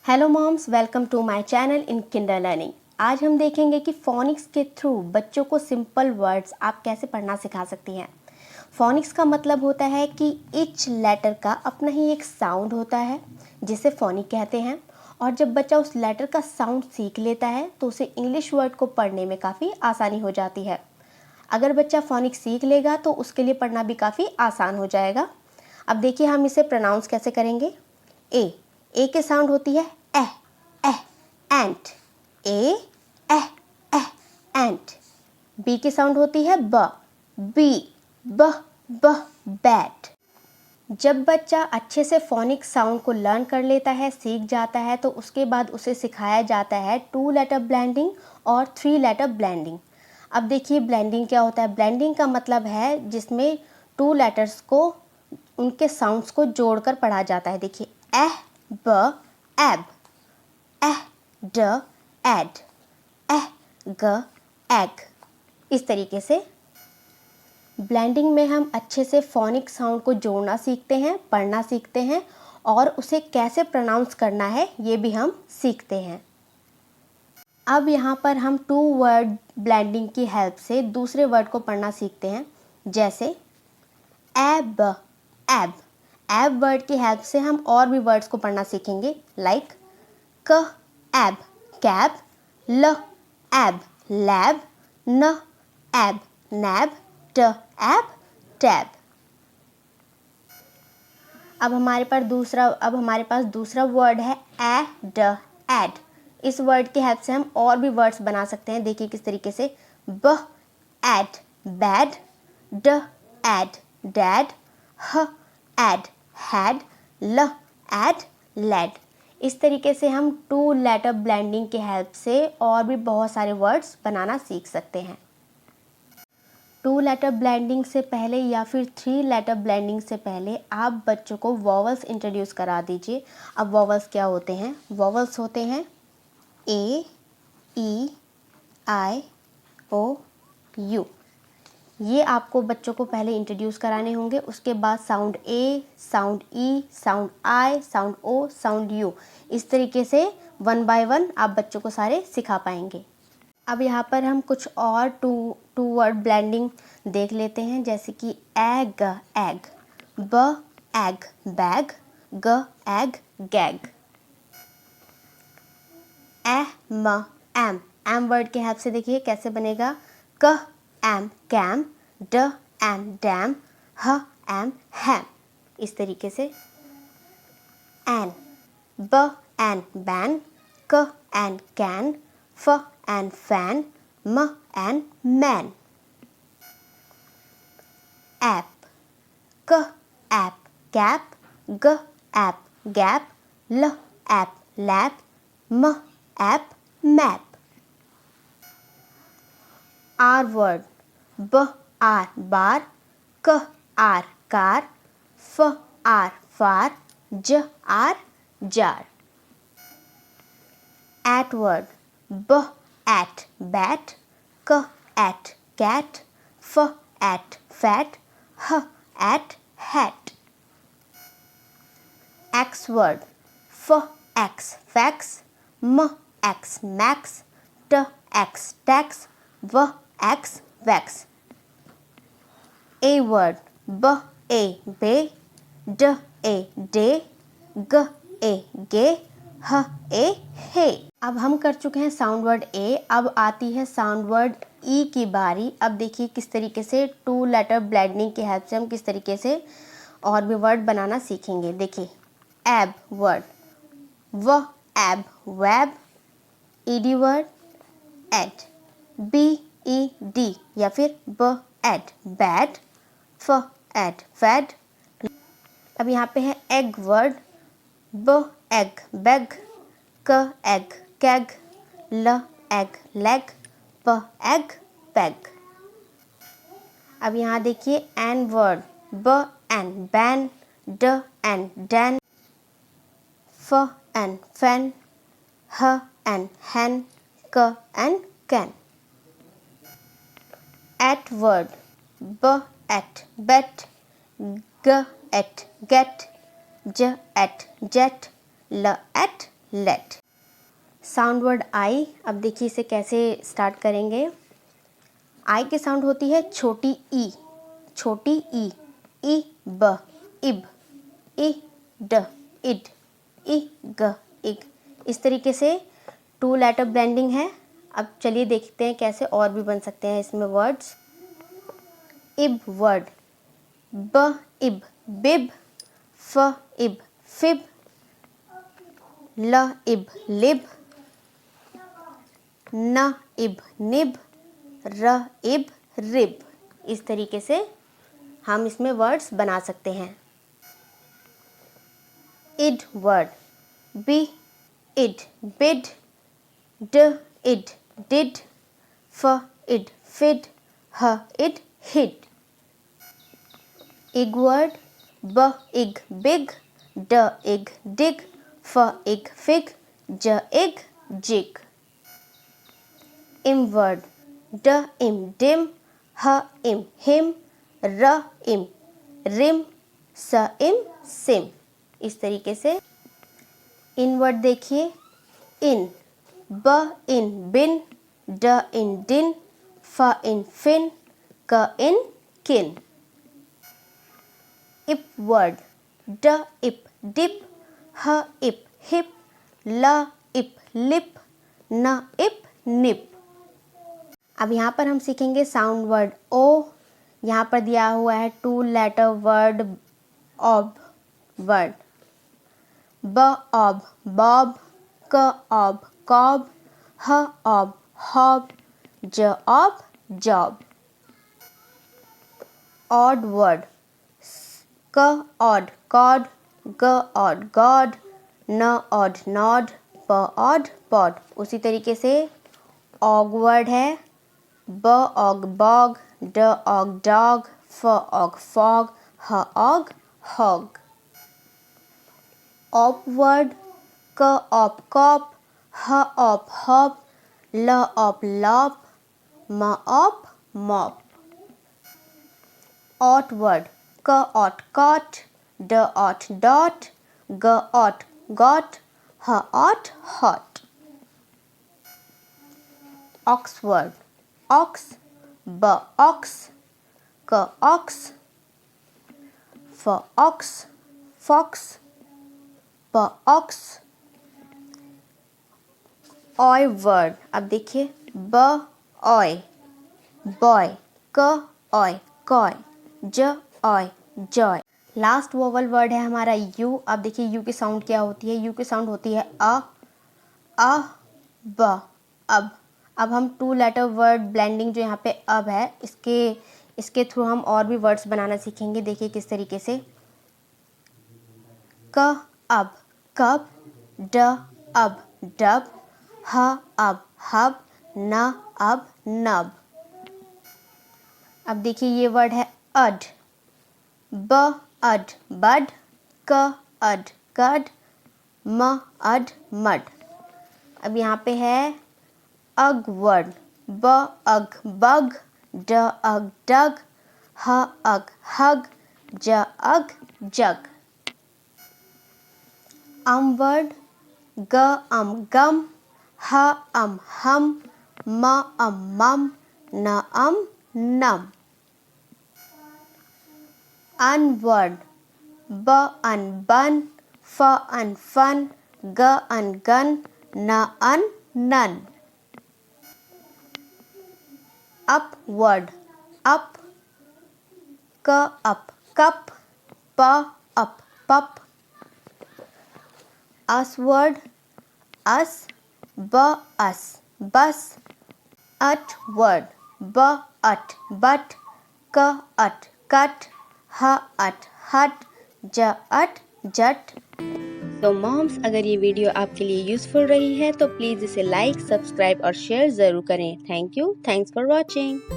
Hello moms, welcome to my channel in Kinder Learning. आज हम देखेंगे कि फोनिक्स के थ्रू बच्चों को सिंपल वर्ड्स आप कैसे पढ़ना सिखा सकती हैं। फोनिक्स का मतलब होता है कि ईच लेटर का अपना ही एक साउंड होता है जिसे फोनिक कहते हैं, और जब बच्चा उस लेटर का साउंड सीख लेता है तो उसे इंग्लिश वर्ड को पढ़ने में काफ़ी आसानी हो जाती है। अगर बच्चा फोनिक्स सीख लेगा तो उसके लिए पढ़ना भी काफ़ी आसान हो जाएगा। अब देखिए हम इसे प्रोनाउंस कैसे करेंगे। ए के साउंड होती है एह एह एंट, ए एह एह एंट। बी की साउंड होती है ब, बी ब ब बैट। जब बच्चा अच्छे से फोनिक साउंड को लर्न कर लेता है, सीख जाता है, तो उसके बाद उसे सिखाया जाता है 2 लेटर ब्लेंडिंग और 3 लेटर ब्लेंडिंग। अब देखिए ब्लेंडिंग क्या होता है। ब्लेंडिंग का मतलब है जिसमें 2 लेटर्स को, उनके साउंड्स को जोड़कर पढ़ा जाता है। देखिए एह ब एब, एह ड एड, एह ग एग। इस तरीके से ब्लेंडिंग में हम अच्छे से फोनिक साउंड को जोड़ना सीखते हैं, पढ़ना सीखते हैं, और उसे कैसे प्रोनाउंस करना है ये भी हम सीखते हैं। अब यहाँ पर हम 2 वर्ड ब्लेंडिंग की हेल्प से दूसरे वर्ड को पढ़ना सीखते हैं, जैसे एब एब। एब वर्ड की हेल्प से हम और भी वर्ड्स को पढ़ना सीखेंगे, लाइक क एब कैब, ल एब लैब, न एब नैब, ट एब टैब। अब हमारे पास दूसरा वर्ड है एड एड। इस वर्ड की हेल्प से हम और भी वर्ड्स बना सकते हैं। देखिए किस तरीके से, ब एड बैड, ड एड डैड, ह एड हैड, ल एड लेड। इस तरीके से हम 2 लेटर ब्लेंडिंग की हेल्प से और भी बहुत सारे वर्ड्स बनाना सीख सकते हैं। 2 लेटर ब्लेंडिंग से पहले या फिर 3 लेटर ब्लेंडिंग से पहले आप बच्चों को वॉवल्स इंट्रोड्यूस करा दीजिए। अब वॉवल्स क्या होते हैं? वॉवल्स होते हैं ए, ई, आई, ओ, यू। ये आपको बच्चों को पहले इंट्रोड्यूस कराने होंगे। उसके बाद sound A, sound E, sound I, sound O, sound U. इस तरीके से 1 बाय 1 आप बच्चों को सारे सिखा पाएंगे। अब यहाँ पर हम कुछ और टू वर्ड ब्लेंडिंग देख लेते हैं, जैसे कि एग एग, ब एग बैग, ग egg gag. Am am word के हेल्प से देखिए कैसे बनेगा, क एम कैम, ड एम डैम, ह एम हैम। इस तरीके से एन, ब एन बैन, क एन कैन, फ एन फैन, म एन मैन। ऐप, क ऐप कैप, ग ऐप गैप, ल ऐप लैप, म ऐप मैप। आर वर्ड, ब आर बार, क आर कार, फ आर फार, ज आर जार। एट वर्ड, ब एट बैट, क एट कैट, फ एट फैट, ह एट हैट। एक्स वर्ड, फ एक्स फैक्स, म एक्स मैक्स, ट एक्स टैक्स, व एक्स वैक्स। ए वर्ड, ब ए बे, ड ए डे, ग ए गे, ह ए हे। अब हम कर चुके हैं साउंड वर्ड ए। अब आती है साउंड वर्ड ई की बारी। अब देखिए किस तरीके से 2 लेटर ब्लेंडिंग की हेल्प से हम किस तरीके से और भी वर्ड बनाना सीखेंगे। देखिए एब वर्ड, व ab web, ED word ed, B E D या फिर ब एड बैड, फ एड फैड। अब यहाँ पे है एग वर्ड, ब एग बैग, क एग कैग, ल एग लेग, प एग पैग। अब यहाँ देखिए एन वर्ड, ब एन बैन, ड एन डैन, फ एन फैन, ह एन हैन, क एन कैन। एट वर्ड, ब एट बेट, ग एट गेट, ज एट जेट, ल eight late. Sound word I, अब देखिए इसे कैसे स्टार्ट करेंगे। आई की साउंड होती है छोटी ई, छोटी ई ब, इब, इ ड, इड, इ ग, इग। इस तरीके से 2 लेटर ब्लेंडिंग है। अब चलिए देखते हैं कैसे और भी बन सकते हैं इसमें वर्ड्स। इब वर्ड, ब इब बिब, फ इब फिब, ल इब लिब, न इब निब, र इब रिब। इस तरीके से हम इसमें वर्ड्स बना सकते हैं। Id word, B id bid, ड इड डिड, फ इड फिड, ह इड हिड। इग वर्ड, ब इग बिग, ड इग डिग, फ इग फिग, ज इग जिग। इम वर्ड, ड इम डिम, ह इम हिम, र इम रिम, स इम सिम। इस तरीके से इन वर्ड देखिए। इन, ब इन बिन, ड इन डिन, फ इन फिन, क इन किन। इप वर्ड, ड इप डिप, ह इप हिप, ल इप लिप, न इप निप। अब यहाँ पर हम सीखेंगे साउंड वर्ड ओ। यहाँ पर दिया हुआ है 2 लेटर वर्ड ऑब वर्ड, ब ऑब बॉब, क ऑब कॉब, ह ऑब हॉब, ज ऑब जॉब। ऑड वर्ड, क ऑड कॉड, ग ऑड गॉड, न ऑड नॉड, प ऑड पॉड। उसी तरीके से ऑग वर्ड है, ब ऑग बॉग, ड ऑग डॉग, फ ऑग फॉग, ह ऑग हॉग। ऑप वर्ड, क ऑप कॉप, ह ऑप हॉप, ल ऑप लॉप, म ऑप मॉप। ऑट वर्ड, क ऑट कॉट, ड ऑट डॉट, ग ऑट गॉट, ह ot hot. Ox word, ox, ब ऑक्स, क ऑक्स, फ ऑक्स फॉक्स, प ऑक्स। ऑय वर्ड, अब देखिए, ब ऑय बॉय, क ऑय कॉय, ज oy joy. Last vowel word है हमारा यू। अब देखिए यू की साउंड क्या होती है। यू की साउंड होती है अ ब, अब हम 2 लेटर वर्ड ब्लेंडिंग जो यहाँ पे अब है, इसके थ्रू हम और भी वर्ड्स बनाना सीखेंगे। देखिए किस तरीके से। क अब कब, ड अब डब, ह अब हब, न अब नब। अब देखिए ये वर्ड है अड, ब अड बड, क अड कड, म अड मड। अब यहाँ पे है अग वर्ड, ब अग बग, ड अग डग, ह अग हग, ज अग जग। वर्ड, ग गम, ह हम, म मम, न नम। अनवर्ड, ब बन, फ फन, ग गन, न नन। अप वर्ड, अप, क अप कप, प अप पप। अस वर्ड, अस, ब अस बस। अट वर्ड, ब अट बट, क अट कट, ह अट हट, ज अट जट। तो मॉम्स, अगर ये वीडियो आपके लिए यूजफुल रही है तो प्लीज़ इसे लाइक, सब्सक्राइब और शेयर ज़रूर करें। Thank you, thanks for watching.